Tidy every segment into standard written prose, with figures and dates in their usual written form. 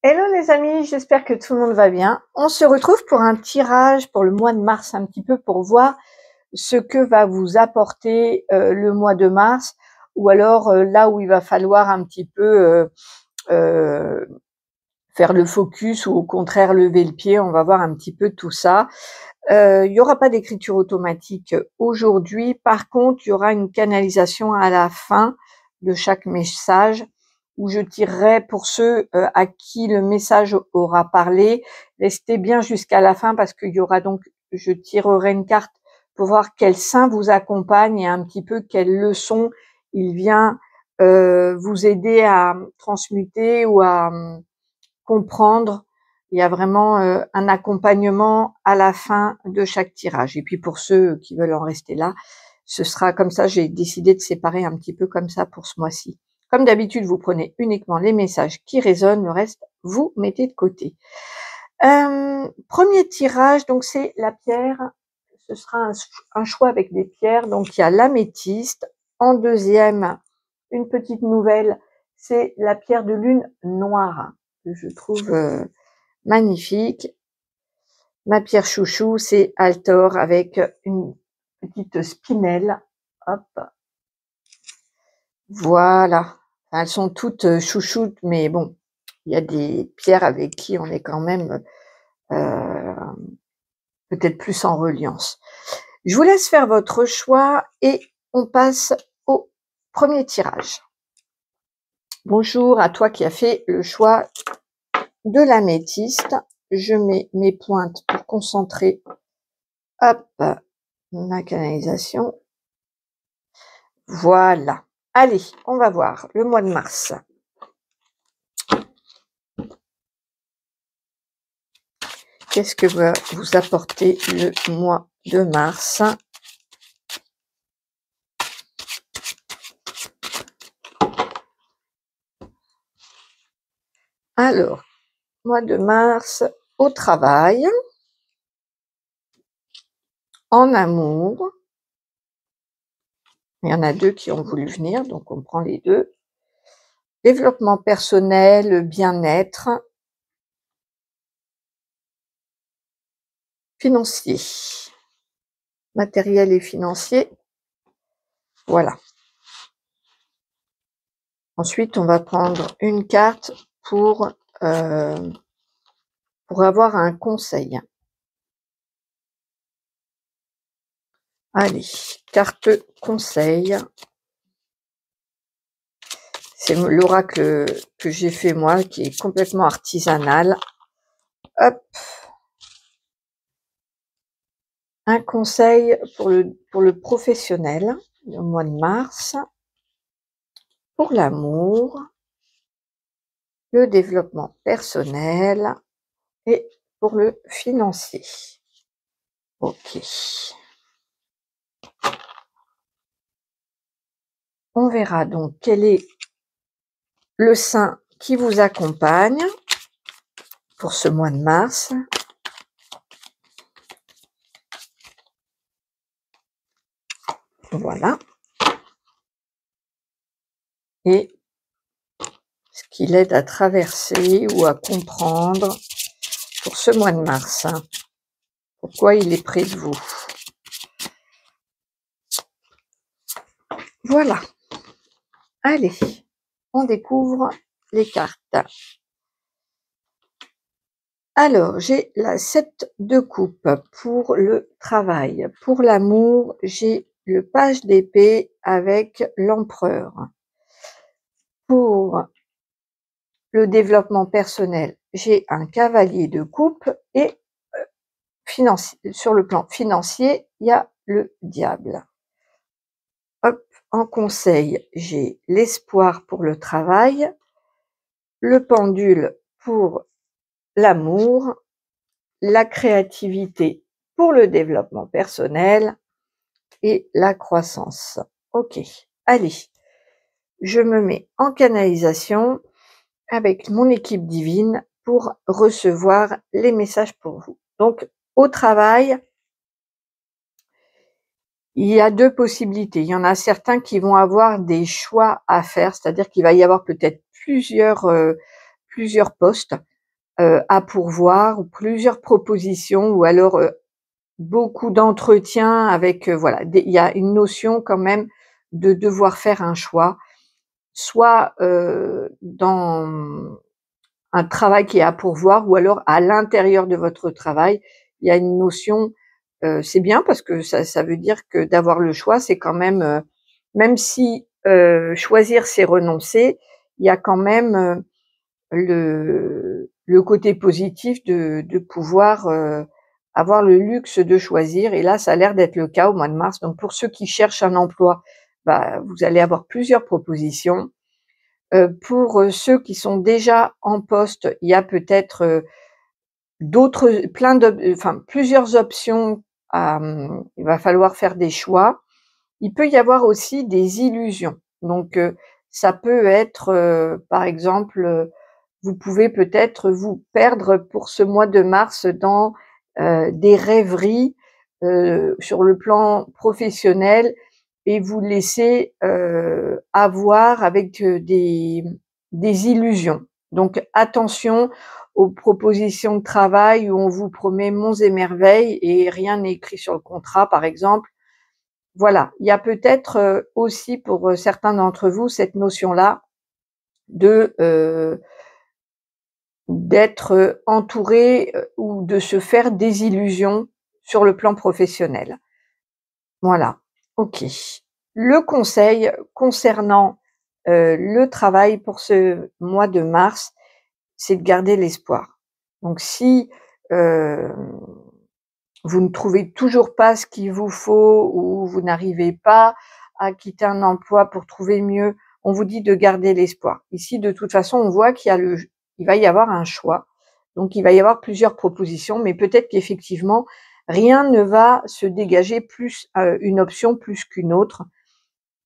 Hello les amis, j'espère que tout le monde va bien. On se retrouve pour un tirage pour le mois de mars, un petit peu pour voir ce que va vous apporter le mois de mars, ou alors là où il va falloir un petit peu faire le focus, ou au contraire lever le pied. On va voir un petit peu tout ça. Il n'y aura pas d'écriture automatique aujourd'hui. Par contre, il y aura une canalisation à la fin de chaque message où je tirerai pour ceux à qui le message aura parlé. Restez bien jusqu'à la fin parce qu'il y aura donc, je tirerai une carte pour voir quel saint vous accompagne et un petit peu quelle leçon il vient vous aider à transmuter ou à comprendre. Il y a vraiment un accompagnement à la fin de chaque tirage. Et puis pour ceux qui veulent en rester là, ce sera comme ça. J'ai décidé de séparer un petit peu comme ça pour ce mois-ci. Comme d'habitude, vous prenez uniquement les messages qui résonnent, le reste, vous mettez de côté. Premier tirage, donc c'est la pierre. Ce sera un choix avec des pierres. Donc il y a l'améthyste. En deuxième, une petite nouvelle, c'est la pierre de lune noire, que je trouve magnifique. Ma pierre chouchou, c'est Altor avec une petite spinelle. Hop. Voilà. Enfin, elles sont toutes chouchoutes, mais bon, il y a des pierres avec qui on est quand même peut-être plus en reliance. Je vous laisse faire votre choix et on passe au premier tirage. Bonjour à toi qui as fait le choix de l'améthyste. Je mets mes pointes pour concentrer, hop, ma canalisation. Voilà. Allez, on va voir le mois de mars. Qu'est-ce que va vous apporter le mois de mars? Alors, mois de mars, au travail, en amour. Il y en a deux qui ont voulu venir, donc on prend les deux. Développement personnel, bien-être. Financier. Matériel et financier. Voilà. Ensuite, on va prendre une carte pour avoir un conseil. Allez, carte conseil. C'est l'oracle que j'ai fait moi, qui est complètement artisanal. Hop. Un conseil pour le professionnel, le mois de mars. Pour l'amour, le développement personnel et pour le financier. Ok. On verra donc quel est le saint qui vous accompagne pour ce mois de mars. Voilà. Et ce qui l'aide à traverser ou à comprendre pour ce mois de mars. Pourquoi il est près de vous. Voilà. Allez, on découvre les cartes. Alors, j'ai la 7 de coupe pour le travail. Pour l'amour, j'ai le page d'épée avec l'empereur. Pour le développement personnel, j'ai un cavalier de coupe et sur le plan financier, il y a le diable. Hop, en conseil, j'ai l'espoir pour le travail, le pendule pour l'amour, la créativité pour le développement personnel et la croissance. Ok, allez, je me mets en canalisation avec mon équipe divine pour recevoir les messages pour vous. Donc, au travail, il y a deux possibilités. Il y en a certains qui vont avoir des choix à faire, c'est-à-dire qu'il va y avoir peut-être plusieurs postes. à pourvoir, ou plusieurs propositions, ou alors beaucoup d'entretiens avec, voilà, il y a une notion quand même de devoir faire un choix, soit dans un travail qui est à pourvoir, ou alors à l'intérieur de votre travail. Il y a une notion, c'est bien parce que ça veut dire que d'avoir le choix, c'est quand même si choisir c'est renoncer, il y a quand même le côté positif de pouvoir avoir le luxe de choisir, et là ça a l'air d'être le cas au mois de mars. Donc pour ceux qui cherchent un emploi, bah, vous allez avoir plusieurs propositions. Pour ceux qui sont déjà en poste, il y a peut-être plusieurs options il va falloir faire des choix. Il peut y avoir aussi des illusions. Donc ça peut être, par exemple, vous pouvez peut-être vous perdre pour ce mois de mars dans des rêveries sur le plan professionnel, et vous laisser avoir avec des illusions. Donc attention aux propositions de travail où on vous promet monts et merveilles et rien n'est écrit sur le contrat, par exemple. Voilà, il y a peut-être aussi pour certains d'entre vous cette notion-là de d'être entouré ou de se faire des illusions sur le plan professionnel. Voilà, OK. Le conseil concernant le travail pour ce mois de mars, c'est de garder l'espoir. Donc si vous ne trouvez toujours pas ce qu'il vous faut, ou vous n'arrivez pas à quitter un emploi pour trouver mieux, on vous dit de garder l'espoir. Ici, de toute façon, on voit il va y avoir un choix. Donc, il va y avoir plusieurs propositions, mais peut-être qu'effectivement, rien ne va se dégager plus, une option plus qu'une autre.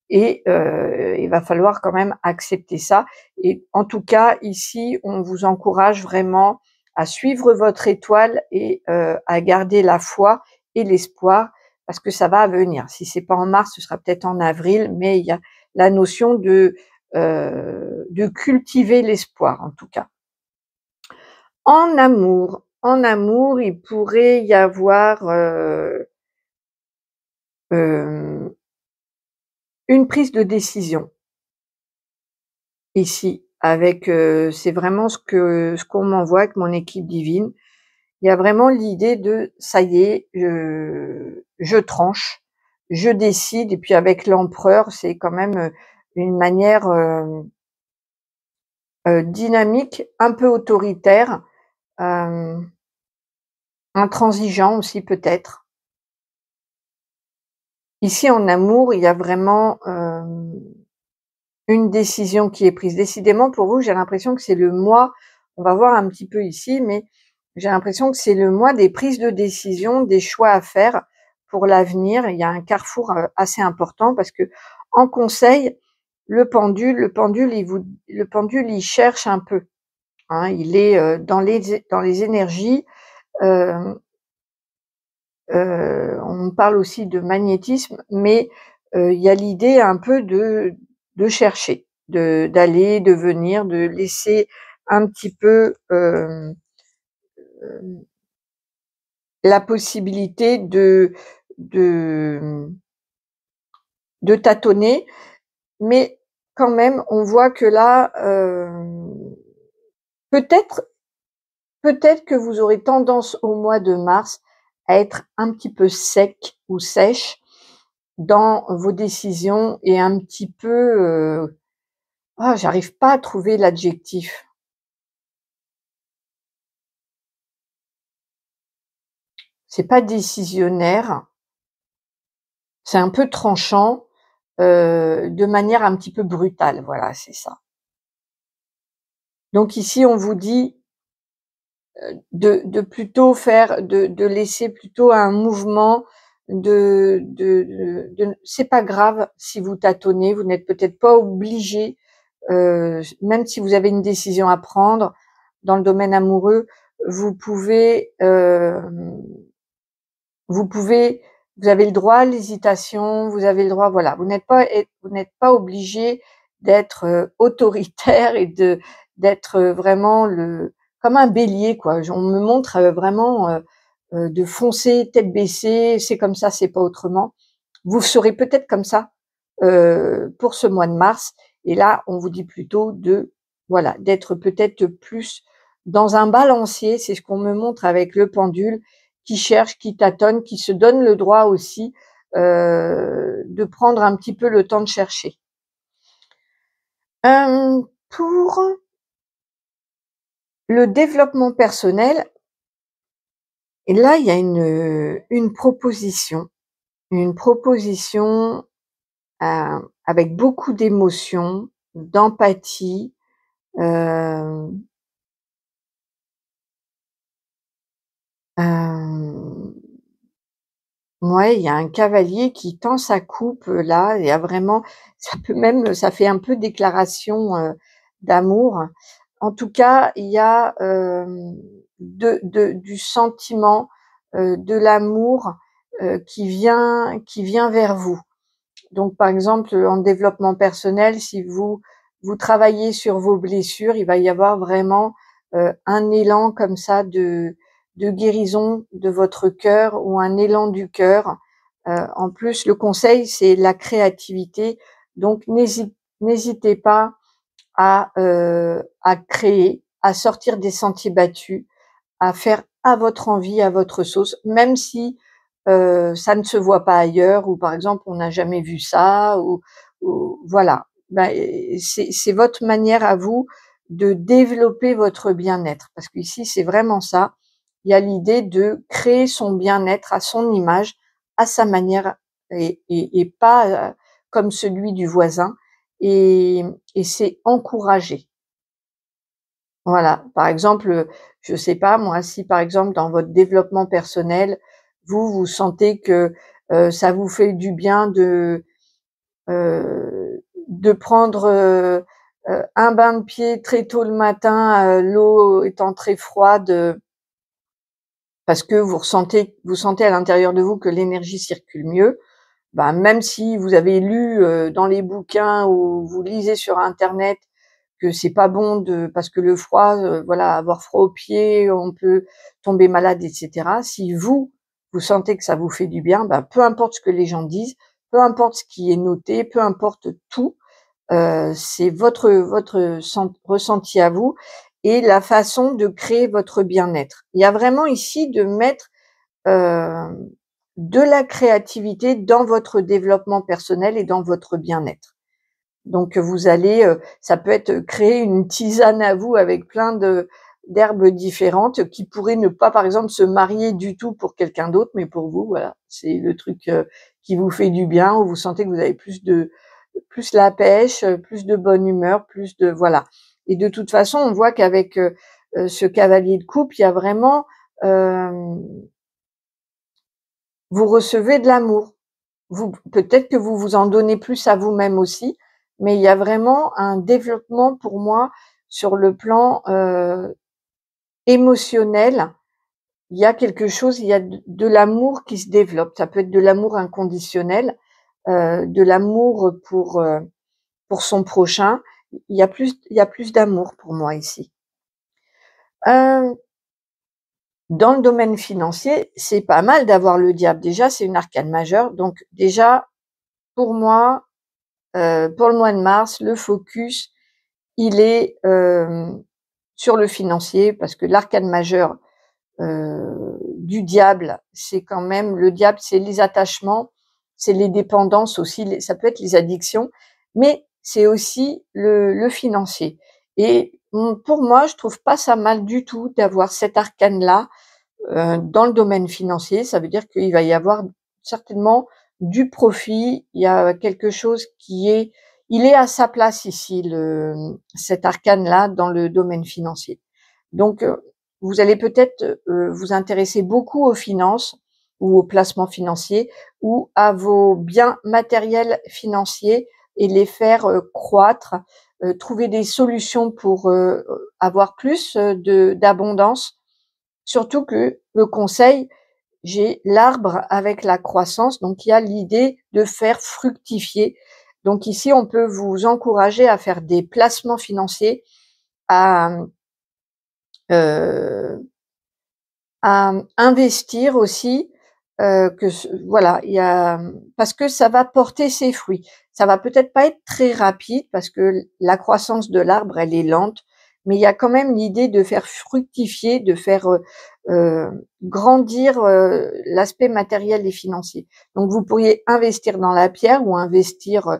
Et il va falloir quand même accepter ça. Et en tout cas, ici, on vous encourage vraiment à suivre votre étoile et à garder la foi et l'espoir, parce que ça va venir. Si c'est pas en mars, ce sera peut-être en avril, mais il y a la notion de cultiver l'espoir, en tout cas. En amour, il pourrait y avoir une prise de décision. Ici, avec, c'est vraiment ce qu'on m'envoie avec mon équipe divine. Il y a vraiment l'idée de: «Ça y est, je tranche, je décide», et puis avec l'empereur, c'est quand même, une manière, dynamique, un peu autoritaire, hem, intransigeant aussi peut-être. Ici, en amour, il y a vraiment, une décision qui est prise. Décidément, pour vous, j'ai l'impression que c'est le mois, on va voir un petit peu ici, mais j'ai l'impression que c'est le mois des prises de décision, des choix à faire pour l'avenir. Il y a un carrefour assez important, parce que en conseil, le pendule, il cherche un peu, hein. Il est dans les énergies. euh, on parle aussi de magnétisme, mais il y a l'idée un peu de chercher, d'aller, de venir, de laisser un petit peu la possibilité de de tâtonner. Mais quand même, on voit que là, peut-être peut-être que vous aurez tendance au mois de mars à être un petit peu sec ou sèche dans vos décisions, et un petit peu, j'arrive pas à trouver l'adjectif. C'est pas décisionnaire, c'est un peu tranchant, de manière un petit peu brutale, voilà, c'est ça. Donc ici, on vous dit de plutôt faire, de laisser plutôt un mouvement c'est pas grave si vous tâtonnez, vous n'êtes peut-être pas obligé, même si vous avez une décision à prendre dans le domaine amoureux, vous pouvez, vous pouvez vous avez le droit à l'hésitation, vous avez le droit, voilà, vous n'êtes pas obligé d'être autoritaire et d'être vraiment comme un bélier, quoi. On me montre vraiment de foncer tête baissée, c'est comme ça, c'est pas autrement. Vous serez peut-être comme ça pour ce mois de mars. Et là, on vous dit plutôt de, voilà, d'être peut-être plus dans un balancier. C'est ce qu'on me montre avec le pendule, qui cherche, qui tâtonne, qui se donne le droit aussi de prendre un petit peu le temps de chercher. Pour le développement personnel, et là, il y a une proposition avec beaucoup d'émotion, d'empathie. Hem, hem, ouais, il y a un cavalier qui tend sa coupe, là, il y a vraiment ça fait un peu déclaration, d'amour. En tout cas, il y a, du sentiment, de l'amour, qui vient vers vous. Donc, par exemple, en développement personnel, si vous travaillez sur vos blessures, il va y avoir vraiment, un élan comme ça de guérison de votre cœur ou un élan du cœur. En plus, le conseil, c'est la créativité, donc n'hésitez pas à créer, à sortir des sentiers battus, à faire à votre envie, à votre sauce, même si ça ne se voit pas ailleurs, ou par exemple on n'a jamais vu ça, ou voilà. Ben, c'est votre manière à vous de développer votre bien-être, parce qu'ici c'est vraiment ça. Il y a l'idée de créer son bien-être à son image, à sa manière, et pas comme celui du voisin, et, et c'est encouragé. Voilà, par exemple, je sais pas moi, si par exemple dans votre développement personnel, vous sentez que, ça vous fait du bien de prendre, un bain de pied très tôt le matin, l'eau étant très froide, parce que vous sentez à l'intérieur de vous que l'énergie circule mieux, bah, même si vous avez lu, dans les bouquins ou vous lisez sur internet que c'est pas bon parce que le froid, voilà, avoir froid aux pieds, on peut tomber malade, et cetera. Si vous sentez que ça vous fait du bien, bah, peu importe ce que les gens disent, peu importe ce qui est noté, peu importe tout, c'est votre ressenti à vous et la façon de créer votre bien-être. Il y a vraiment ici de mettre, heu, de la créativité dans votre développement personnel et dans votre bien-être. Donc vous allez, ça peut être créer une tisane à vous avec plein d'herbes différentes qui pourraient ne pas, par exemple, se marier du tout pour quelqu'un d'autre, mais pour vous, voilà, c'est le truc, qui vous fait du bien, où vous sentez que vous avez plus la pêche, plus de bonne humeur, plus de voilà. Et de toute façon, on voit qu'avec, ce cavalier de coupe, il y a vraiment, hem, vous recevez de l'amour. Vous peut-être que vous vous en donnez plus à vous-même aussi, mais il y a vraiment un développement pour moi sur le plan, émotionnel. Il y a quelque chose, il y a de l'amour qui se développe. Ça peut être de l'amour inconditionnel, de l'amour pour son prochain. Il y a plus d'amour pour moi ici. Heu, dans le domaine financier, c'est pas mal d'avoir le diable. Déjà, c'est une arcane majeure, donc déjà, pour moi, pour le mois de mars, le focus, il est, sur le financier, parce que l'arcane majeur, du diable, c'est quand même le diable, c'est les attachements, c'est les dépendances aussi, ça peut être les addictions, mais c'est aussi le financier. Et pour moi, je trouve pas ça mal du tout d'avoir cet arcane-là, dans le domaine financier. Ça veut dire qu'il va y avoir certainement du profit. Il y a quelque chose il est à sa place ici, cet arcane-là, dans le domaine financier. Donc, vous allez peut-être, vous intéresser beaucoup aux finances ou aux placements financiers ou à vos biens matériels financiers et les faire, croître, trouver des solutions pour, avoir plus, d'abondance. Surtout que le conseil, j'ai l'arbre avec la croissance, donc il y a l'idée de faire fructifier. Donc ici, on peut vous encourager à faire des placements financiers, à à investir aussi, voilà, il y a parce que ça va porter ses fruits. Ça va peut-être pas être très rapide parce que la croissance de l'arbre, elle est lente, mais il y a quand même l'idée de faire fructifier, de faire, grandir, l'aspect matériel et financier. Donc vous pourriez investir dans la pierre ou investir,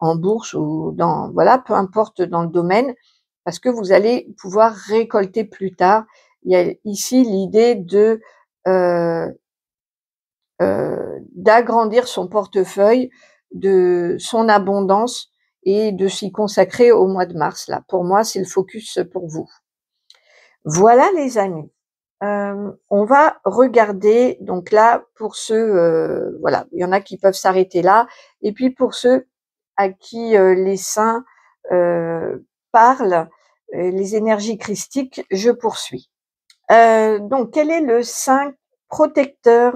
en bourse ou dans voilà, peu importe dans le domaine, parce que vous allez pouvoir récolter plus tard. Il y a ici l'idée de, heu d'agrandir son portefeuille, de son abondance et de s'y consacrer au mois de mars là. Pour moi, c'est le focus pour vous. Voilà les amis, on va regarder donc là pour ceux, voilà, il y en a qui peuvent s'arrêter là et puis pour ceux à qui, les saints, parlent, les énergies christiques, je poursuis. Donc quel est le saint protecteur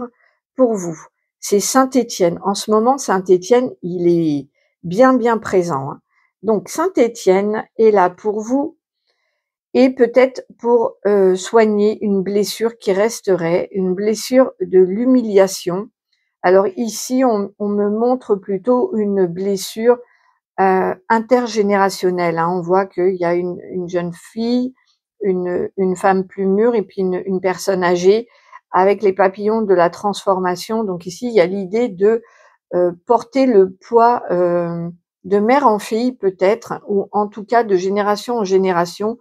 pour vous? C'est saint Étienne. En ce moment, saint Étienne, il est bien, bien présent, hein. Donc saint Étienne est là pour vous et peut-être pour, soigner une blessure qui resterait, une blessure de l'humiliation. Alors ici, on me montre plutôt une blessure, intergénérationnelle, hein. On voit qu'il y a une jeune fille, une femme plus mûre et puis une personne âgée avec les papillons de la transformation. Donc ici, il y a l'idée de, porter le poids, de mère en fille peut-être ou en tout cas de génération en génération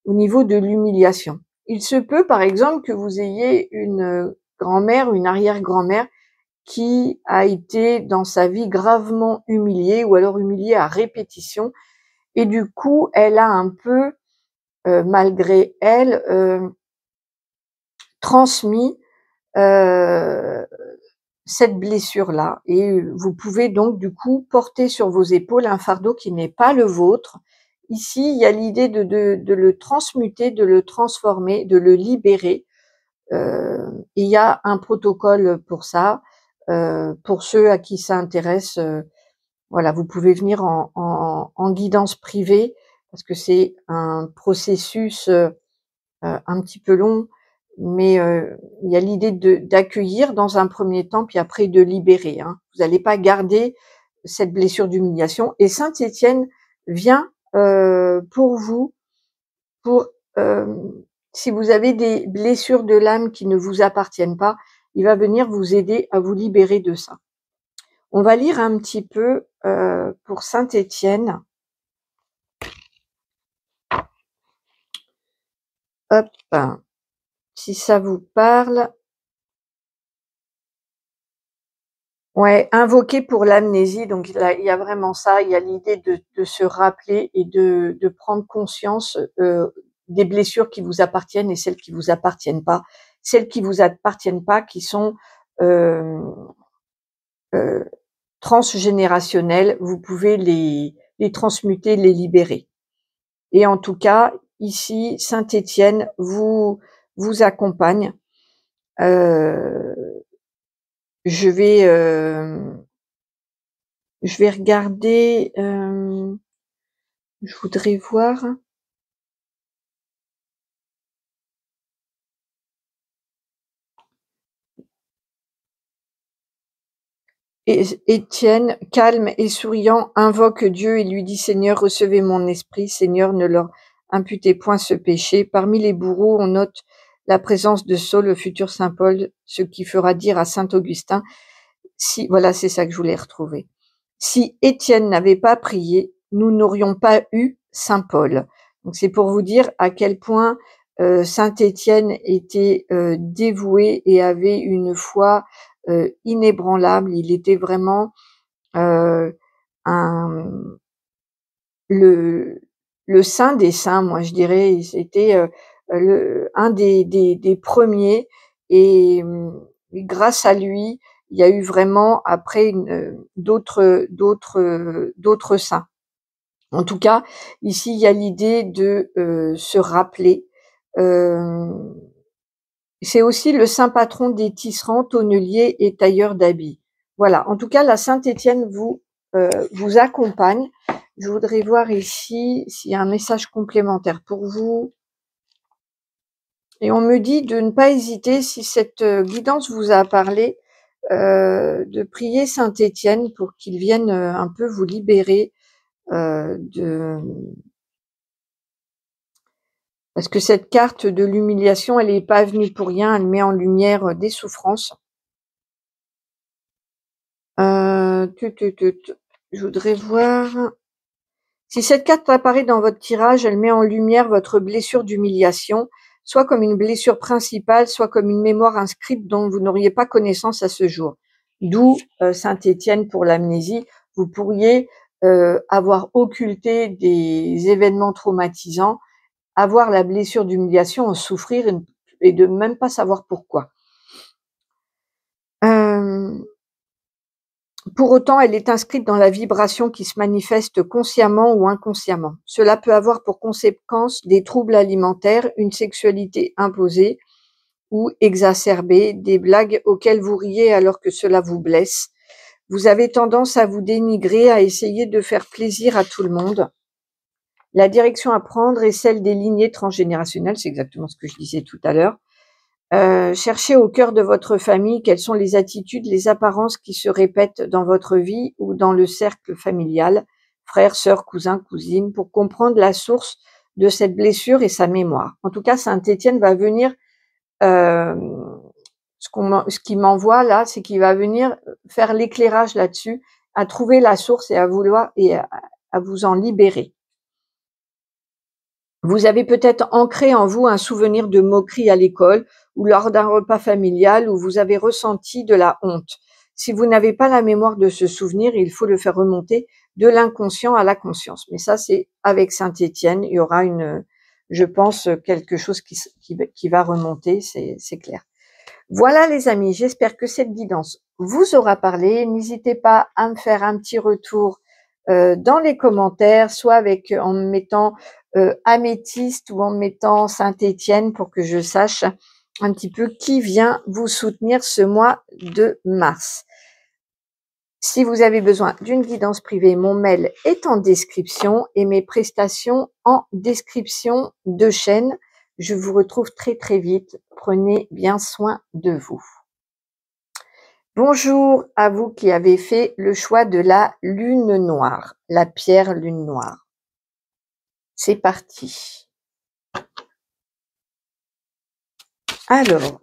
au niveau de l'humiliation. Il se peut par exemple que vous ayez une, grand-mère, une arrière-grand-mère qui a été dans sa vie gravement humiliée ou alors humiliée à répétition et du coup elle a un peu, malgré elle, transmis, heu, cette blessure-là et vous pouvez donc du coup porter sur vos épaules un fardeau qui n'est pas le vôtre. Ici, il y a l'idée de le transmuter, de le transformer, de le libérer. Il y a un protocole pour ça. Pour ceux à qui ça intéresse, voilà, vous pouvez venir en guidance privée parce que c'est un processus, un petit peu long, mais il y a l'idée d'accueillir dans un premier temps, puis après de libérer, hein. Vous n'allez pas garder cette blessure d'humiliation et saint Étienne vient, pour vous, pour, si vous avez des blessures de l'âme qui ne vous appartiennent pas, il va venir vous aider à vous libérer de ça. On va lire un petit peu, pour saint Étienne. Hop, si ça vous parle. Ouais, invoquer pour l'amnésie, donc il y a vraiment ça, il y a l'idée de se rappeler et de prendre conscience, des blessures qui vous appartiennent et celles qui vous appartiennent pas. Celles qui vous appartiennent pas, qui sont, hem, heu, transgénérationnelles, vous pouvez les transmuter, les libérer et en tout cas, ici, saint Étienne vous accompagne. Heu, je vais, je vais regarder, je voudrais voir. Et Étienne, calme et souriant, invoque Dieu et lui dit: «Seigneur, recevez mon esprit. Seigneur, ne leur imputez point ce péché». Parmi les bourreaux, on note la présence de Saul, le futur saint Paul, ce qui fera dire à saint Augustin, si voilà, c'est ça que je voulais retrouver. Si Étienne n'avait pas prié, nous n'aurions pas eu saint Paul. Donc c'est pour vous dire à quel point, saint Étienne était, dévoué et avait une foi, inébranlable. Il était vraiment, heu, un le le saint des saints, moi je dirais. C'était, le un des premiers et grâce à lui, il y a eu vraiment après d'autres saints. En tout cas, ici, il y a l'idée de, se rappeler, hem, c'est aussi le saint patron des tisserands, tonneliers et tailleurs d'habits. Voilà, en tout cas, la Saint-Étienne vous accompagne. Je voudrais voir ici s'il y a un message complémentaire pour vous. Et on me dit de ne pas hésiter, si cette guidance vous a parlé, de prier Saint-Étienne pour qu'il vienne un peu vous libérer parce que cette carte de l'humiliation, elle n'est pas venue pour rien, elle met en lumière des souffrances. Je voudrais voir. Si cette carte apparaît dans votre tirage, elle met en lumière votre blessure d'humiliation, soit comme une blessure principale, soit comme une mémoire inscrite dont vous n'auriez pas connaissance à ce jour. D'où Saint-Étienne pour l'amnésie. Vous pourriez avoir occulté des événements traumatisants, avoir la blessure d'humiliation, en souffrir et de même pas savoir pourquoi. Pour autant, elle est inscrite dans la vibration qui se manifeste consciemment ou inconsciemment. Cela peut avoir pour conséquence des troubles alimentaires, une sexualité imposée ou exacerbée, des blagues auxquelles vous riez alors que cela vous blesse. Vous avez tendance à vous dénigrer, à essayer de faire plaisir à tout le monde. La direction à prendre est celle des lignées transgénérationnelles, c'est exactement ce que je disais tout à l'heure. Cherchez au cœur de votre famille quelles sont les attitudes, les apparences qui se répètent dans votre vie ou dans le cercle familial, frères, sœurs, cousins, cousines, pour comprendre la source de cette blessure et sa mémoire. En tout cas, Saint-Étienne va venir, ce qu'il m'envoie là, c'est qu'il va venir faire l'éclairage là-dessus, à trouver la source et à vous en libérer. Vous avez peut-être ancré en vous un souvenir de moquerie à l'école ou lors d'un repas familial où vous avez ressenti de la honte. Si vous n'avez pas la mémoire de ce souvenir, il faut le faire remonter de l'inconscient à la conscience. Mais ça, c'est avec Saint-Étienne. Il y aura je pense, quelque chose qui va remonter, c'est clair. Voilà les amis, j'espère que cette guidance vous aura parlé. N'hésitez pas à me faire un petit retour dans les commentaires, soit en me mettant améthyste ou en mettant Saint-Étienne pour que je sache un petit peu qui vient vous soutenir ce mois de mars. Si vous avez besoin d'une guidance privée, mon mail est en description et mes prestations en description de chaîne. Je vous retrouve très très vite. Prenez bien soin de vous. Bonjour à vous qui avez fait le choix de la lune noire, la pierre lune noire. C'est parti. Alors,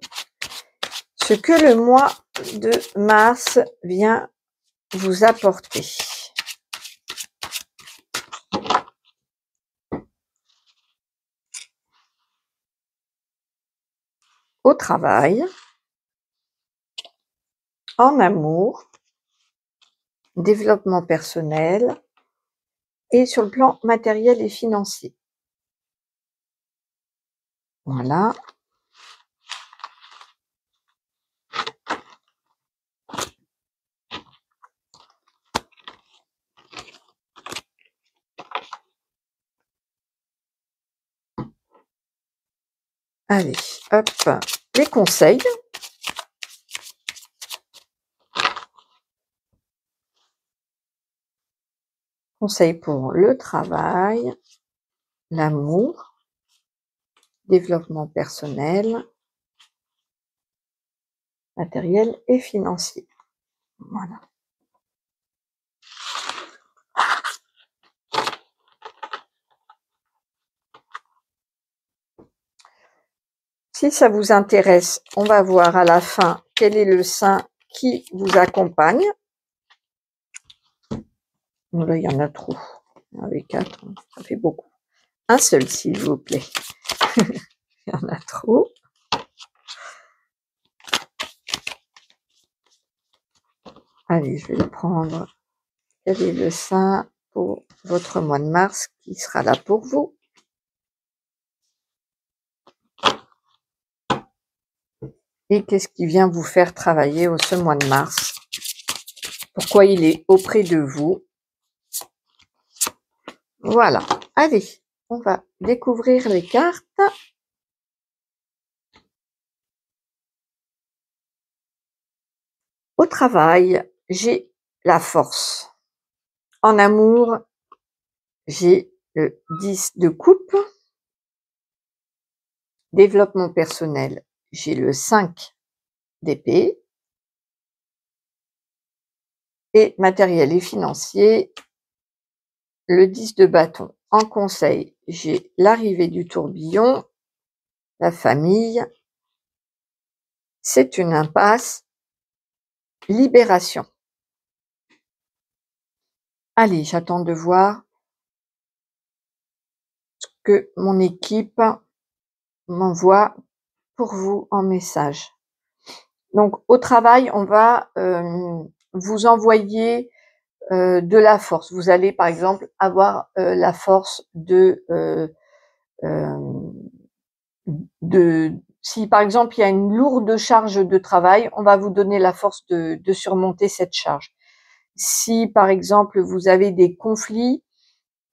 ce que le mois de mars vient vous apporter. Au travail, en amour, développement personnel et sur le plan matériel et financier. Voilà. Allez, hop, les conseils. Conseils pour le travail, l'amour, développement personnel, matériel et financier. Voilà. Si ça vous intéresse, on va voir à la fin quel est le saint qui vous accompagne. Là, il y en a trop. Il y en avait 4, ça fait beaucoup. Un seul, s'il vous plaît. Il y en a trop. Allez, je vais le prendre. Quel est le saint pour votre mois de mars qui sera là pour vous? Et qu'est-ce qui vient vous faire travailler ce mois de mars? Pourquoi il est auprès de vous? Voilà. Allez, on va découvrir les cartes. Au travail, j'ai la force. En amour, j'ai le 10 de coupe. Développement personnel, j'ai le 5 d'épée. Et matériel et financier, le 10 de bâton. En conseil, j'ai l'arrivée du tourbillon, la famille, c'est une impasse, libération. Allez, j'attends de voir ce que mon équipe m'envoie pour vous en message. Donc, au travail, on va vous envoyer de la force. Vous allez, par exemple, avoir la force si par exemple il y a une lourde charge de travail, on va vous donner la force de surmonter cette charge. Si par exemple vous avez des conflits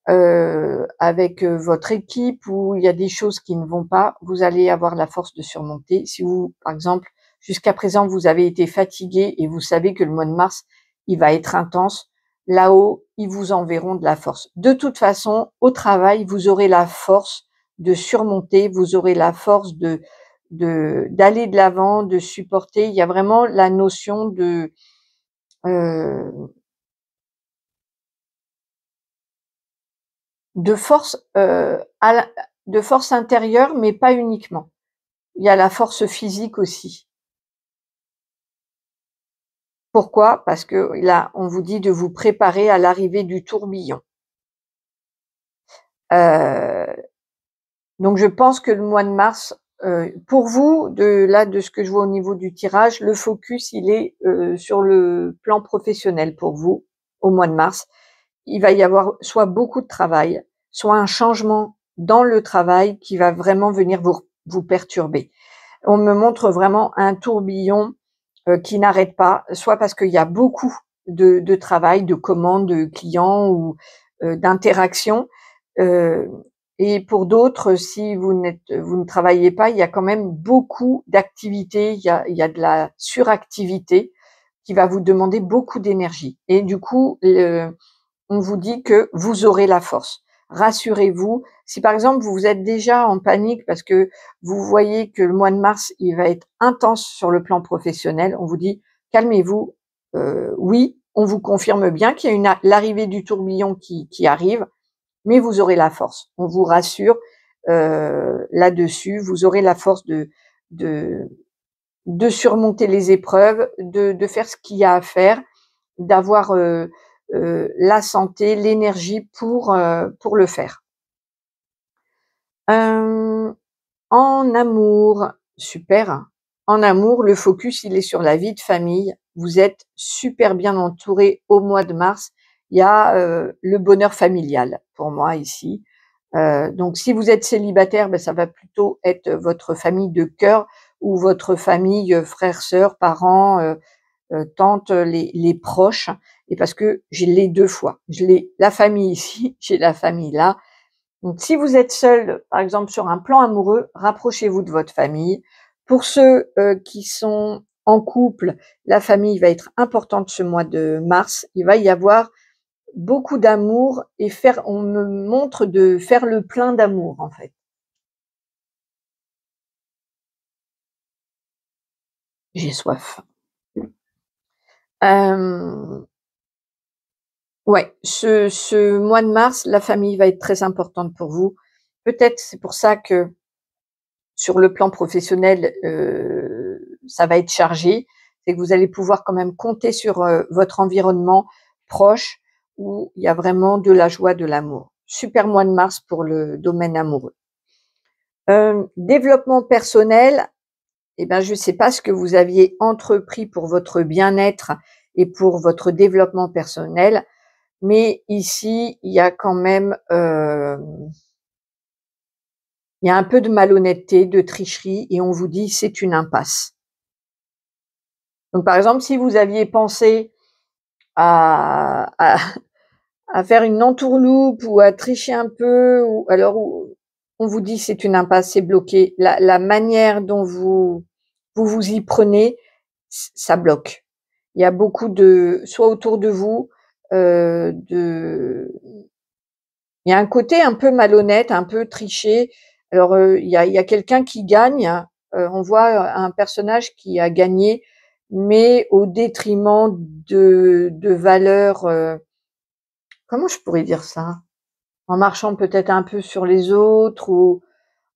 avec votre équipe ou il y a des choses qui ne vont pas, vous allez avoir la force de surmonter. Si vous, par exemple, jusqu'à présent vous avez été fatigué et vous savez que le mois de mars il va être intense, là-haut ils vous enverront de la force. De toute façon, au travail vous aurez la force de surmonter, vous aurez la force d'aller de l'avant, de supporter. Il y a vraiment la notion euh, de force de force intérieure, mais pas uniquement. Il y a la force physique aussi. Pourquoi? Parce que là, on vous dit de vous préparer à l'arrivée du tourbillon. Donc je pense que le mois de mars, pour vous, de ce que je vois au niveau du tirage, le focus il est sur le plan professionnel pour vous au mois de mars. Il va y avoir soit beaucoup de travail, soit un changement dans le travail qui va vraiment venir vous perturber. On me montre vraiment un tourbillon qui n'arrête pas, soit parce qu'il y a beaucoup de travail, de commandes, de clients ou d'interactions. Et pour d'autres, si vous ne travaillez pas, il y a quand même beaucoup d'activités, il y a de la suractivité qui va vous demander beaucoup d'énergie. Et du coup, on vous dit que vous aurez la force. Rassurez-vous. Si par exemple vous êtes déjà en panique parce que vous voyez que le mois de mars il va être intense sur le plan professionnel, on vous dit calmez-vous. Oui, on vous confirme bien qu'il y a l'arrivée du tourbillon qui arrive, mais vous aurez la force. On vous rassure là-dessus. Vous aurez la force de de surmonter les épreuves, de faire ce qu'il y a à faire, d'avoir la santé, l'énergie pour le faire. En amour, super. En amour, le focus, il est sur la vie de famille. Vous êtes super bien entouré au mois de mars. Il y a le bonheur familial pour moi ici. Donc si vous êtes célibataire, ben, ça va plutôt être votre famille de cœur ou votre famille, frères, sœurs, parents, tantes, les proches. Et parce que j'ai les deux fois. Je l'ai la famille ici, j'ai la famille là. Donc si vous êtes seul, par exemple sur un plan amoureux, rapprochez-vous de votre famille. Pour ceux qui sont en couple, la famille va être importante ce mois de mars. Il va y avoir beaucoup d'amour et on me montre de faire le plein d'amour en fait. J'ai soif. Ouais, ce mois de mars, la famille va être très importante pour vous. Peut-être c'est pour ça que sur le plan professionnel, ça va être chargé. C'est que vous allez pouvoir quand même compter sur votre environnement proche où il y a vraiment de la joie, de l'amour. Super mois de mars pour le domaine amoureux. Développement personnel, eh ben, je ne sais pas ce que vous aviez entrepris pour votre bien-être et pour votre développement personnel, mais ici, il y a quand même, il y a un peu de malhonnêteté, de tricherie et on vous dit: «C'est une impasse». Donc par exemple, si vous aviez pensé à à faire une entourloupe ou à tricher un peu ou alors on vous dit: «C'est une impasse, c'est bloqué». La manière dont vous y prenez, ça bloque. Il y a beaucoup soit autour de vous, il y a un côté un peu malhonnête, un peu triché, Alors, il y a quelqu'un qui gagne, on voit un personnage qui a gagné, mais au détriment de valeurs, comment je pourrais dire ça? En marchant peut-être un peu sur les autres ou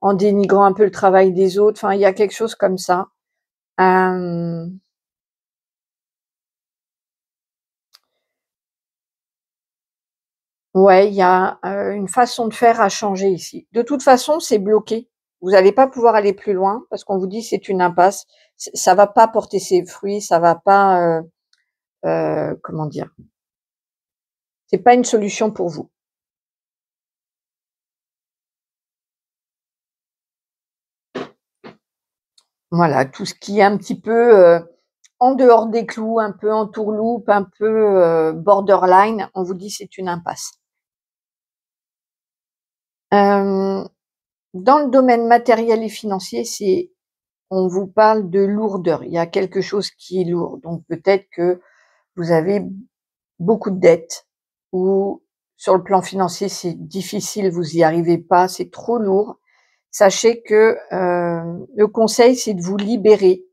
en dénigrant un peu le travail des autres, enfin, il y a quelque chose comme ça. Hem, ouais, il y a, une façon de faire à changer ici. De toute façon, c'est bloqué. Vous allez pas pouvoir aller plus loin parce qu'on vous dit: «C'est une impasse». Ça va pas porter ses fruits, ça va pas, comment dire? C'est pas une solution pour vous. Voilà, tout ce qui est un petit peu, en dehors des clous, un peu entourloupe, un peu, borderline, on vous dit: «C'est une impasse». Hem, dans le domaine matériel et financier, on vous parle de lourdeur. Il y a quelque chose qui est lourd, donc peut-être que vous avez beaucoup de dettes ou sur le plan financier, c'est difficile, vous y arrivez pas, c'est trop lourd. Sachez que, le conseil, c'est de vous libérer,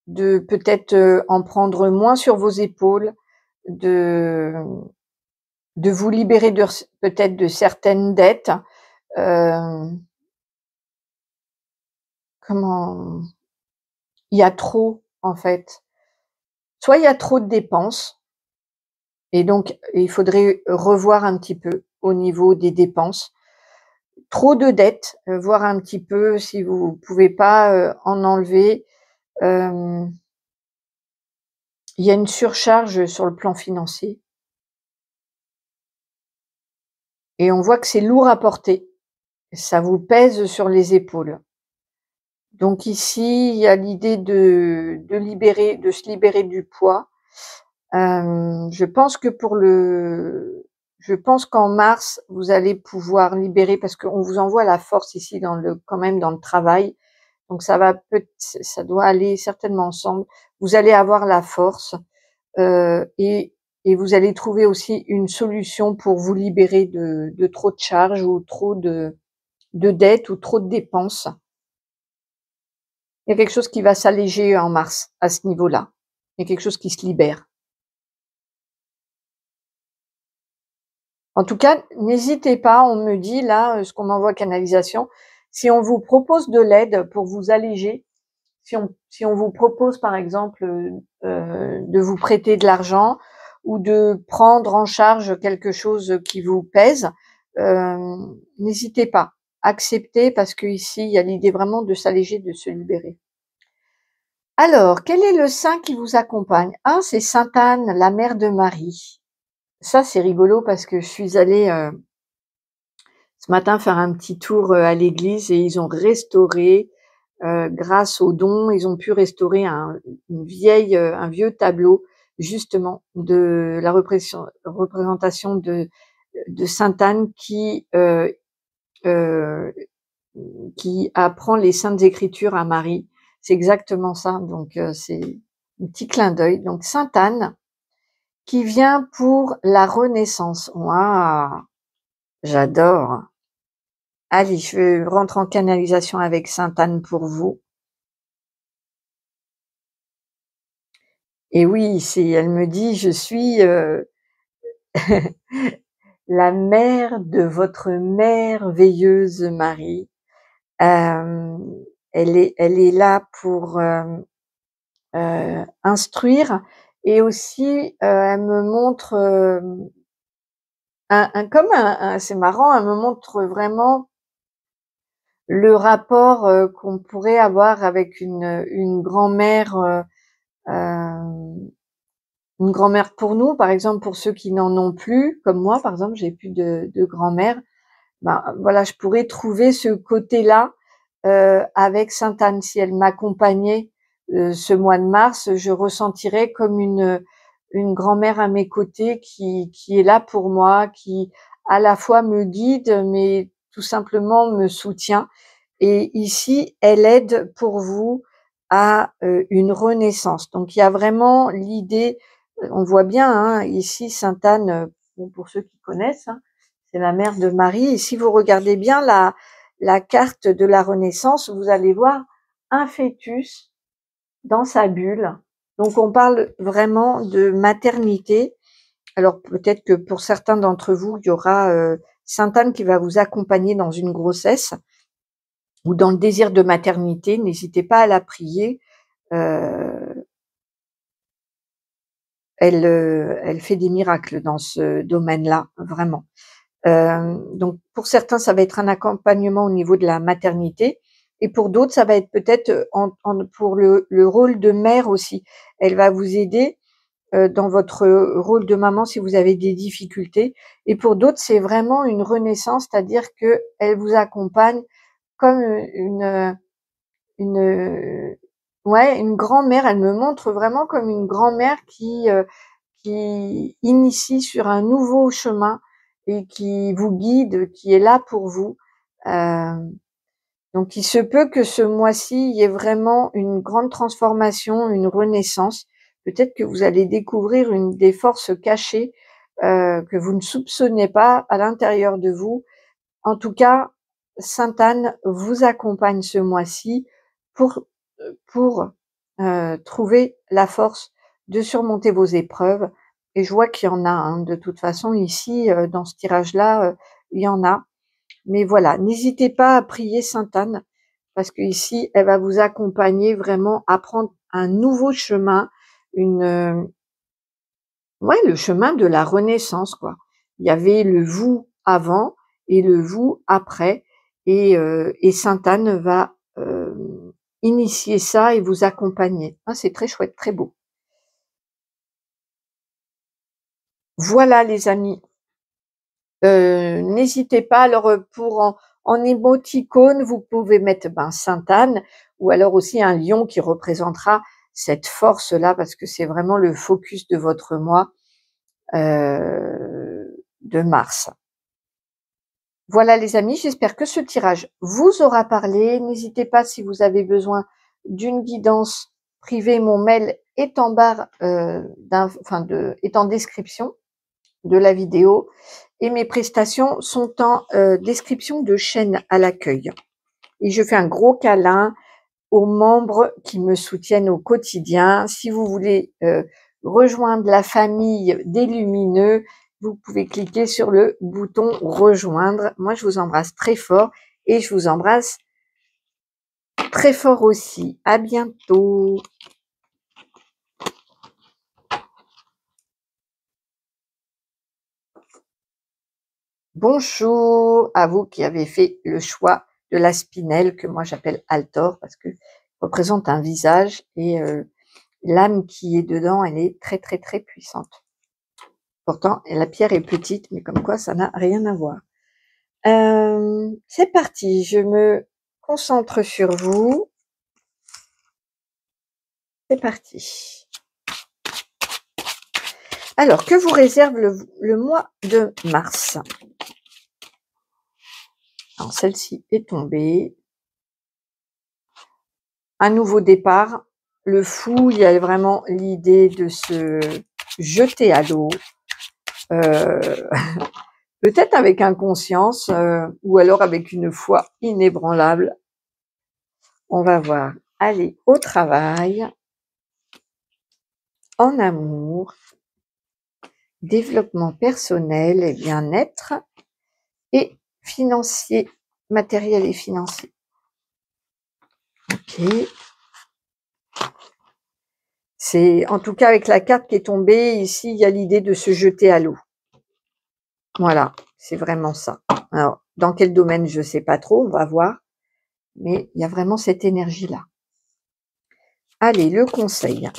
de peut-être, en prendre moins sur vos épaules, de vous libérer de peut-être de certaines dettes. Hem, comment il y a trop, en fait. Soit il y a trop de dépenses et donc il faudrait revoir un petit peu au niveau des dépenses. Trop de dettes, voir un petit peu si vous pouvez pas, en enlever. Hem, il y a une surcharge sur le plan financier et on voit que c'est lourd à porter. Ça vous pèse sur les épaules. Donc ici, il y a l'idée de se libérer du poids. Je pense que je pense qu'en mars, vous allez pouvoir libérer parce qu'on vous envoie la force ici quand même dans le travail. Donc ça doit aller certainement ensemble. Vous allez avoir la force, et vous allez trouver aussi une solution pour vous libérer de trop de charges ou trop de dettes ou trop de dépenses. Il y a quelque chose qui va s'alléger en mars à ce niveau-là. Il y a quelque chose qui se libère. En tout cas, n'hésitez pas, on me dit là, ce qu'on m'envoie canalisation, si on vous propose de l'aide pour vous alléger, si on vous propose par exemple, de vous prêter de l'argent ou de prendre en charge quelque chose qui vous pèse, n'hésitez pas. Acceptez parce qu'ici, il y a l'idée vraiment de s'alléger, de se libérer. Alors, quel est le saint qui vous accompagne? Ah, c'est sainte Anne, la mère de Marie. Ça, c'est rigolo parce que je suis allée, ce matin faire un petit tour, à l'église et ils ont restauré, grâce aux dons, ils ont pu restaurer un vieux tableau justement de la représentation de sainte Anne heu, qui apprend les saintes écritures à Marie. C'est exactement ça, donc c'est un petit clin d'œil. Donc sainte Anne qui vient pour la renaissance. Waouh! J'adore. Allez, je rentre en canalisation avec sainte Anne pour vous. Et oui, elle me dit: «Je suis, la mère de votre merveilleuse Marie». Hem, elle est là pour, instruire et aussi, elle me montre, c'est marrant, elle me montre vraiment le rapport, qu'on pourrait avoir avec une grand-mère, hem, une grand-mère pour nous, par exemple, pour ceux qui n'en ont plus, comme moi, par exemple, j'ai plus de grand-mère. Ben, voilà, je pourrais trouver ce côté-là, avec sainte Anne. Si elle m'accompagnait, ce mois de mars, je ressentirais comme une grand-mère à mes côtés qui est là pour moi, qui à la fois me guide, mais tout simplement me soutient. Et ici, elle aide pour vous à, une renaissance. Donc il y a vraiment l'idée, on voit bien, hein, ici sainte Anne, bon pour ceux qui connaissent, hein, c'est la mère de Marie et si vous regardez bien la carte de la Renaissance, vous allez voir un fœtus dans sa bulle. Donc on parle vraiment de maternité. Alors peut-être que pour certains d'entre vous, il y aura Sainte Anne qui va vous accompagner dans une grossesse ou dans le désir de maternité. N'hésitez pas à la prier. Elle fait des miracles dans ce domaine-là, vraiment. Donc pour certains, ça va être un accompagnement au niveau de la maternité, et pour d'autres, ça va être peut-être pour le rôle de mère aussi. Elle va vous aider dans votre rôle de maman si vous avez des difficultés. Et pour d'autres, c'est vraiment une renaissance, c'est-à-dire que elle vous accompagne comme une grand-mère. Elle me montre vraiment comme une grand-mère qui initie sur un nouveau chemin et qui vous guide, qui est là pour vous. Donc il se peut que ce mois-ci, il y ait vraiment une grande transformation, une renaissance. Peut-être que vous allez découvrir une des forces cachées que vous ne soupçonnez pas à l'intérieur de vous. En tout cas, Sainte Anne vous accompagne ce mois-ci pour trouver la force de surmonter vos épreuves. Et je vois qu'il y en a, hein, de toute façon, ici, dans ce tirage-là, il y en a. Mais voilà, n'hésitez pas à prier Sainte Anne, parce que ici, elle va vous accompagner vraiment à prendre un nouveau chemin, le chemin de la renaissance, quoi. Il y avait le vous avant et le vous après, et Sainte Anne va initier ça et vous accompagner. Ah, c'est très chouette, très beau. Voilà les amis. N'hésitez pas, alors pour en émoticône, vous pouvez mettre Sainte Anne, ou alors aussi un lion qui représentera cette force-là, parce que c'est vraiment le focus de votre mois de mars. Voilà les amis, j'espère que ce tirage vous aura parlé. N'hésitez pas, si vous avez besoin d'une guidance privée, mon mail est en barre, est en description de la vidéo, et mes prestations sont en description de chaîne à l'accueil. Et je fais un gros câlin aux membres qui me soutiennent au quotidien. Si vous voulez rejoindre la famille des lumineux, vous pouvez cliquer sur le bouton rejoindre. Moi, je vous embrasse très fort, et je vous embrasse très fort aussi. À bientôt. Bonjour à vous qui avez fait le choix de la spinelle, que moi j'appelle Altor, parce que représente un visage, et l'âme qui est dedans, elle est très très très puissante. Pourtant, la pierre est petite, mais comme quoi ça n'a rien à voir. C'est parti, je me concentre sur vous. C'est parti. Alors, que vous réserve le mois de mars? Alors, celle-ci est tombée. Un nouveau départ. Le fou, il y a vraiment l'idée de se jeter à l'eau. Peut-être avec inconscience, ou alors avec une foi inébranlable. On va voir. Allez, au travail, en amour, développement personnel et bien-être, et financier, matériel et financier. Ok. C'est, en tout cas, avec la carte qui est tombée, ici, il y a l'idée de se jeter à l'eau. Voilà, c'est vraiment ça. Alors, dans quel domaine, je ne sais pas trop, on va voir. Mais il y a vraiment cette énergie-là. Allez, le conseil.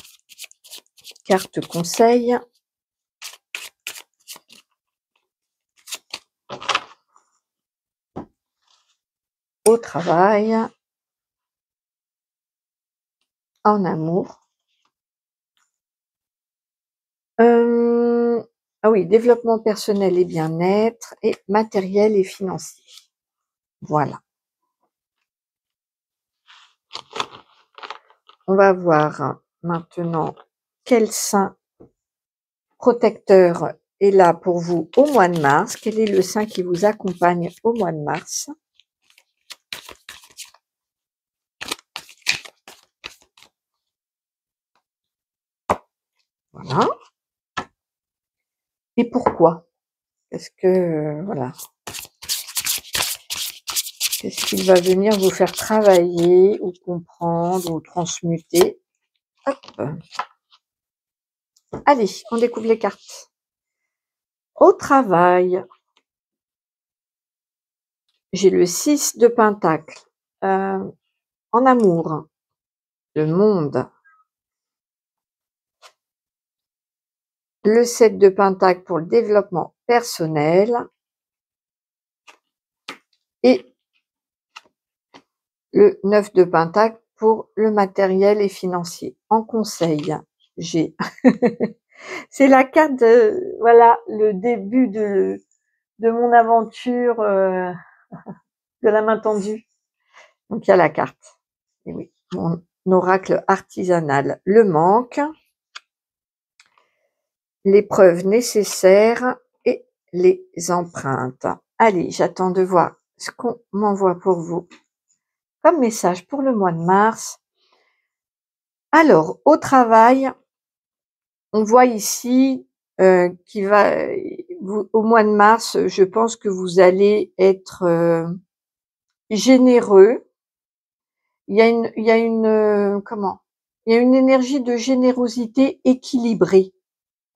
Carte conseil. Au travail. En amour. Ah oui, développement personnel et bien-être, et matériel et financier. Voilà. On va voir maintenant quel saint protecteur est là pour vous au mois de mars. Quel est le saint qui vous accompagne au mois de mars? Voilà. Et pourquoi? Est-ce que, voilà. Qu'est-ce qu'il va venir vous faire travailler ou comprendre ou transmuter? Hop. Allez, on découvre les cartes. Au travail, j'ai le 6 de Pentacle. En amour, le monde. Le 7 de Pentacle pour le développement personnel. Et le 9 de Pentacle pour le matériel et financier. En conseil, j'ai... C'est la carte de, voilà, le début de mon aventure de la main tendue. Donc il y a la carte. Et oui, mon oracle artisanal. Le manque, les preuves nécessaires et les empreintes. Allez, j'attends de voir ce qu'on m'envoie pour vous comme message pour le mois de mars. Alors, au travail, on voit ici qu'il va, au mois de mars, je pense que vous allez être généreux. Il y a une énergie de générosité équilibrée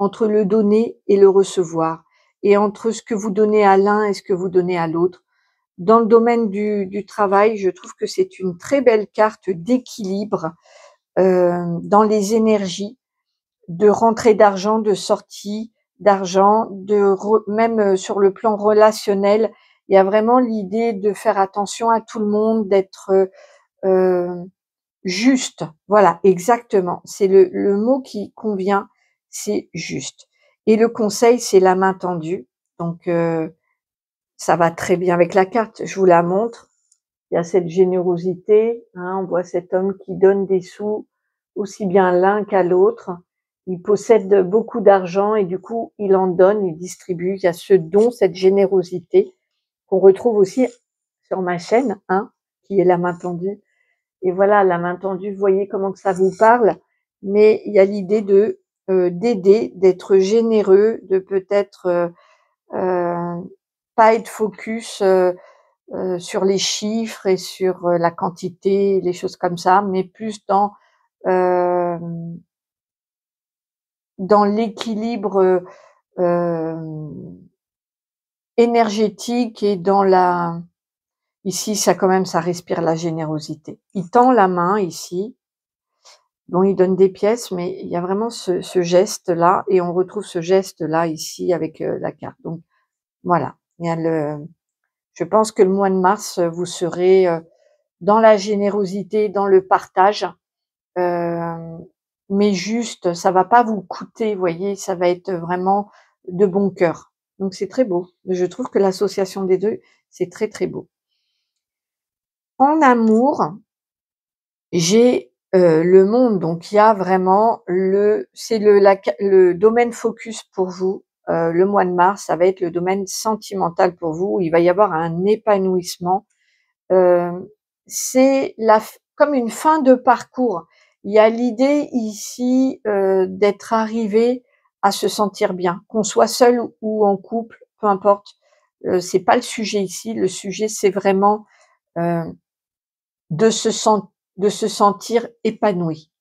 entre le donner et le recevoir, et entre ce que vous donnez à l'un et ce que vous donnez à l'autre. Dans le domaine du travail, je trouve que c'est une très belle carte d'équilibre dans les énergies, de rentrée d'argent, de sortie d'argent, même sur le plan relationnel, il y a vraiment l'idée de faire attention à tout le monde, d'être juste. Voilà, exactement. C'est le mot qui convient, c'est juste. Et le conseil, c'est la main tendue. Donc, ça va très bien avec la carte. Je vous la montre. Il y a cette générosité. Hein, on voit cet homme qui donne des sous aussi bien l'un qu'à l'autre. Il possède beaucoup d'argent et du coup, il en donne, il distribue. Il y a ce don, cette générosité qu'on retrouve aussi sur ma chaîne, hein, qui est la main tendue. Et voilà, la main tendue, vous voyez comment que ça vous parle. Mais il y a l'idée de d'aider, d'être généreux, de peut-être pas être focus sur les chiffres et sur la quantité, les choses comme ça, mais plus euh, dans l'équilibre énergétique et dans la... Ici, ça quand même, ça respire la générosité. Il tend la main ici. Bon, il donne des pièces, mais il y a vraiment ce geste-là, et on retrouve ce geste-là ici avec la carte. Donc, voilà. Il y a je pense que le mois de mars, vous serez dans la générosité, dans le partage, mais juste, ça va pas vous coûter, vous voyez, ça va être vraiment de bon cœur. Donc c'est très beau. Je trouve que l'association des deux, c'est très très beau. En amour, j'ai le monde, donc il y a vraiment c'est le domaine focus pour vous. Le mois de mars, ça va être le domaine sentimental pour vous. Il va y avoir un épanouissement. C'est comme une fin de parcours. Il y a l'idée ici d'être arrivé à se sentir bien, qu'on soit seul ou en couple, peu importe. C'est pas le sujet ici. Le sujet, c'est vraiment euh, de se sentir épanoui.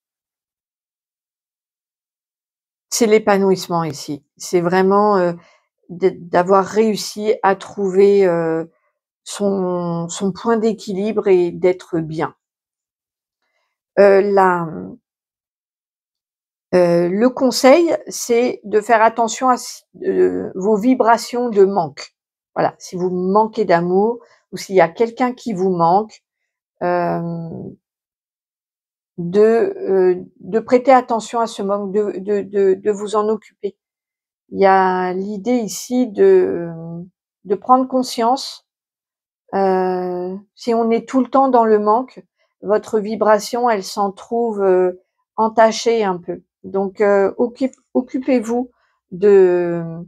C'est l'épanouissement ici. C'est vraiment d'avoir réussi à trouver son point d'équilibre et d'être bien. Le conseil, c'est de faire attention à vos vibrations de manque. Voilà, si vous manquez d'amour ou s'il y a quelqu'un qui vous manque, de prêter attention à ce manque, de vous en occuper. Il y a l'idée ici de prendre conscience. Si on est tout le temps dans le manque, votre vibration, elle s'en trouve entachée un peu. Donc, occupez-vous de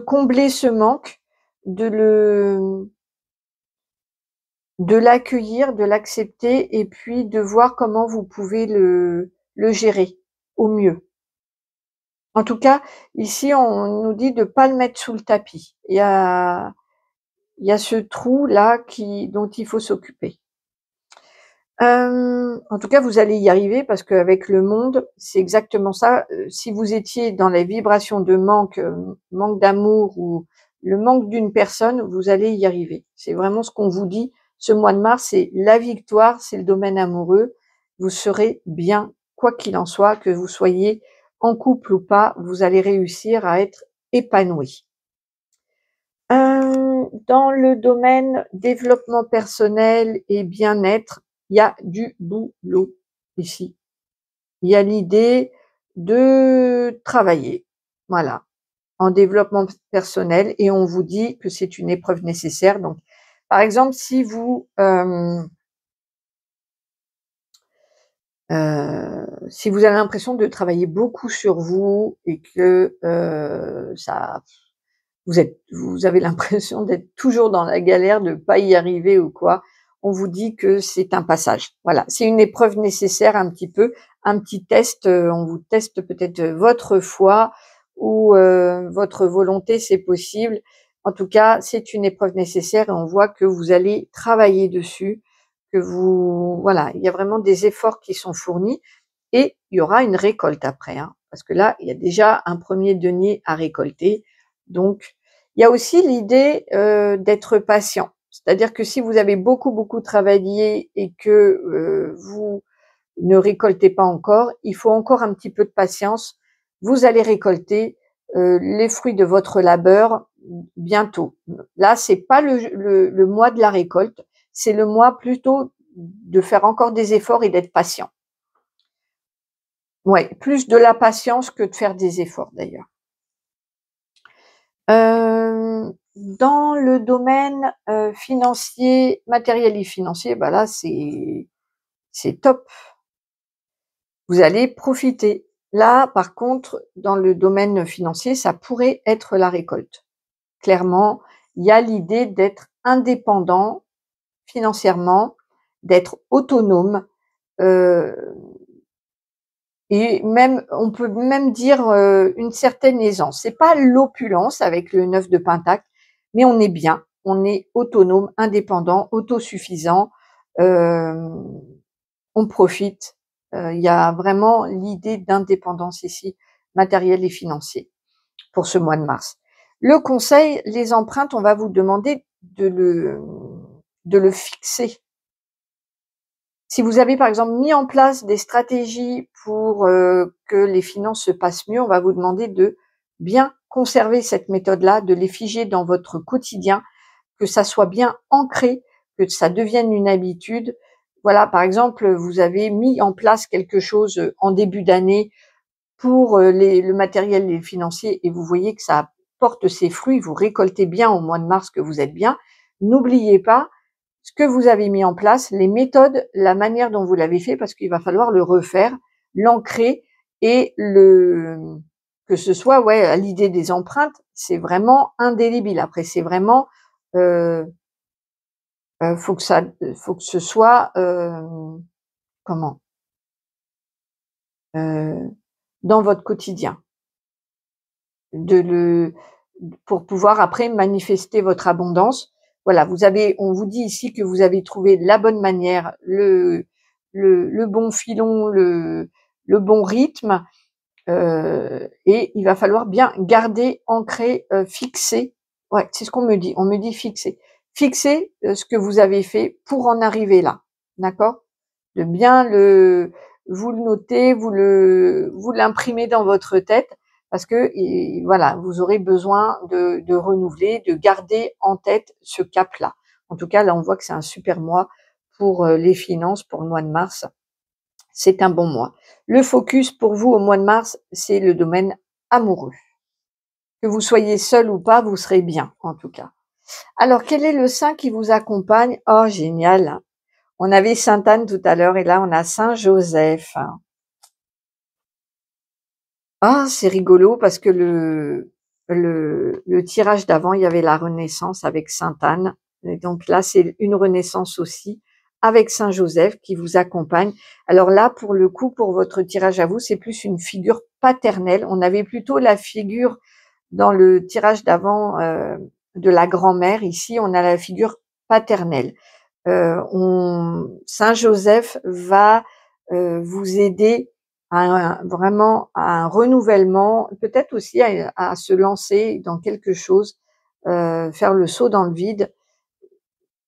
combler ce manque, de l'accueillir, de l'accepter, et puis de voir comment vous pouvez le gérer au mieux. En tout cas, ici, on nous dit de pas le mettre sous le tapis. Il y a ce trou-là dont il faut s'occuper. En tout cas, vous allez y arriver parce qu'avec le monde, c'est exactement ça. Si vous étiez dans les vibrations de manque, manque d'amour ou le manque d'une personne, vous allez y arriver. C'est vraiment ce qu'on vous dit. Ce mois de mars, c'est la victoire, c'est le domaine amoureux. Vous serez bien, quoi qu'il en soit, que vous soyez en couple ou pas, vous allez réussir à être épanoui. Dans le domaine développement personnel et bien-être, il y a du boulot ici. Il y a l'idée de travailler, voilà, en développement personnel et on vous dit que c'est une épreuve nécessaire. Donc, par exemple, si vous avez l'impression de travailler beaucoup sur vous et que vous avez l'impression d'être toujours dans la galère, de pas y arriver ou quoi, on vous dit que c'est un passage. Voilà, c'est une épreuve nécessaire un petit peu, un petit test, on vous teste peut-être votre foi ou votre volonté, c'est possible. En tout cas, c'est une épreuve nécessaire et on voit que vous allez travailler dessus, voilà, il y a vraiment des efforts qui sont fournis et il y aura une récolte après, hein, parce que là, il y a déjà un premier denier à récolter. Donc, il y a aussi l'idée d'être patient. C'est-à-dire que si vous avez beaucoup travaillé et que vous ne récoltez pas encore, il faut encore un petit peu de patience. Vous allez récolter les fruits de votre labeur bientôt. Là, c'est pas le mois de la récolte, c'est le mois plutôt de faire encore des efforts et d'être patient. Ouais, plus de la patience que de faire des efforts d'ailleurs. Dans le domaine financier, matériel et financier, bah là c'est top. Vous allez profiter. Là, par contre, dans le domaine financier, ça pourrait être la récolte. Clairement, il y a l'idée d'être indépendant financièrement, d'être autonome, et même, on peut même dire une certaine aisance. C'est pas l'opulence avec le 9 de Pentacle, mais on est bien, on est autonome, indépendant, autosuffisant, on profite. Il y a vraiment l'idée d'indépendance ici, matérielle et financier, pour ce mois de mars. Le conseil, les empreintes, on va vous demander de le fixer. Si vous avez par exemple mis en place des stratégies pour que les finances se passent mieux, on va vous demander de bien conserver cette méthode-là, de les figer dans votre quotidien, que ça soit bien ancré, que ça devienne une habitude. Voilà, par exemple, vous avez mis en place quelque chose en début d'année pour le matériel et les financiers et vous voyez que ça porte ses fruits, vous récoltez bien au mois de mars, que vous êtes bien. N'oubliez pas ce que vous avez mis en place, les méthodes, la manière dont vous l'avez fait, parce qu'il va falloir le refaire, l'ancrer et que ce soit, ouais, à l'idée des empreintes, c'est vraiment indélébile. Après, c'est vraiment, faut que ce soit, comment, dans votre quotidien, pour pouvoir après manifester votre abondance. Voilà, on vous dit ici que vous avez trouvé la bonne manière, le bon filon, le bon rythme, et il va falloir bien garder, ancrer, fixer. Ouais, c'est ce qu'on me dit. On me dit fixer. Fixer ce que vous avez fait pour en arriver là. D'accord? De bien vous le noter, vous l'imprimer dans votre tête parce que voilà, vous aurez besoin de renouveler, de garder en tête ce cap-là. En tout cas, là, on voit que c'est un super mois pour les finances, pour le mois de mars. C'est un bon mois. Le focus pour vous au mois de mars, c'est le domaine amoureux. Que vous soyez seul ou pas, vous serez bien, en tout cas. Alors, quel est le saint qui vous accompagne? Oh, génial! On avait Sainte Anne tout à l'heure et là, on a Saint Joseph. Ah, c'est rigolo parce que le tirage d'avant, il y avait la Renaissance avec Sainte Anne. Et donc là, c'est une Renaissance aussi avec Saint Joseph qui vous accompagne. Alors là, pour le coup, pour votre tirage à vous, c'est plus une figure paternelle. On avait plutôt la figure dans le tirage d'avant de la grand-mère. Ici, on a la figure paternelle. Saint Joseph va vous aider vraiment à un renouvellement, peut-être aussi à se lancer dans quelque chose, faire le saut dans le vide,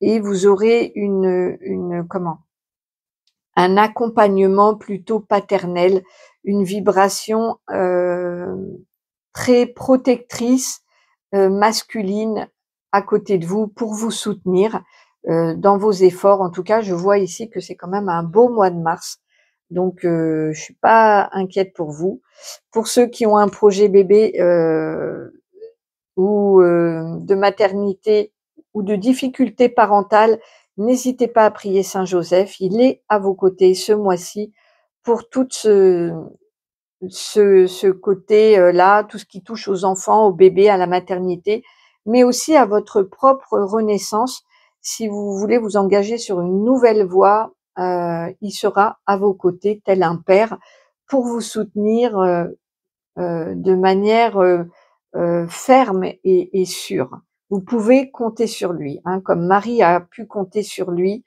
et vous aurez un accompagnement plutôt paternel, une vibration très protectrice, masculine à côté de vous pour vous soutenir dans vos efforts. En tout cas, je vois ici que c'est quand même un beau mois de mars, donc je suis pas inquiète pour vous. Pour ceux qui ont un projet bébé ou de maternité ou de difficultés parentales, n'hésitez pas à prier Saint Joseph. Il est à vos côtés ce mois-ci pour tout ce côté-là, tout ce qui touche aux enfants, aux bébés, à la maternité, mais aussi à votre propre renaissance. Si vous voulez vous engager sur une nouvelle voie, il sera à vos côtés, tel un père, pour vous soutenir de manière ferme et sûre. Vous pouvez compter sur lui, hein, comme Marie a pu compter sur lui.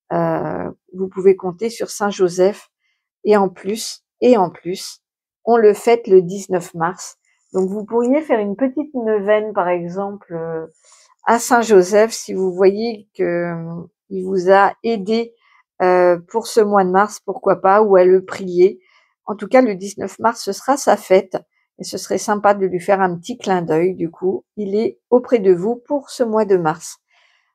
Vous pouvez compter sur Saint Joseph, et en plus, on le fête le 19 mars. Donc vous pourriez faire une petite neuvaine, par exemple, à Saint Joseph, si vous voyez que il vous a aidé pour ce mois de mars, pourquoi pas, ou à le prier. En tout cas, le 19 mars, ce sera sa fête, et ce serait sympa de lui faire un petit clin d'œil. Du coup, il est auprès de vous pour ce mois de mars.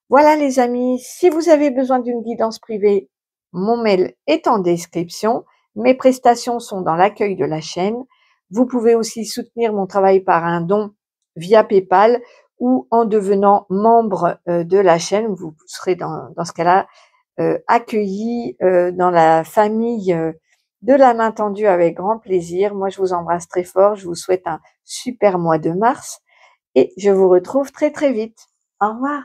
Voilà les amis, si vous avez besoin d'une guidance privée, mon mail est en description. Mes prestations sont dans l'accueil de la chaîne. Vous pouvez aussi soutenir mon travail par un don via PayPal ou en devenant membre de la chaîne. Vous serez dans ce cas-là accueilli dans la famille de la main tendue avec grand plaisir. Moi, je vous embrasse très fort. Je vous souhaite un super mois de mars et je vous retrouve très très vite. Au revoir.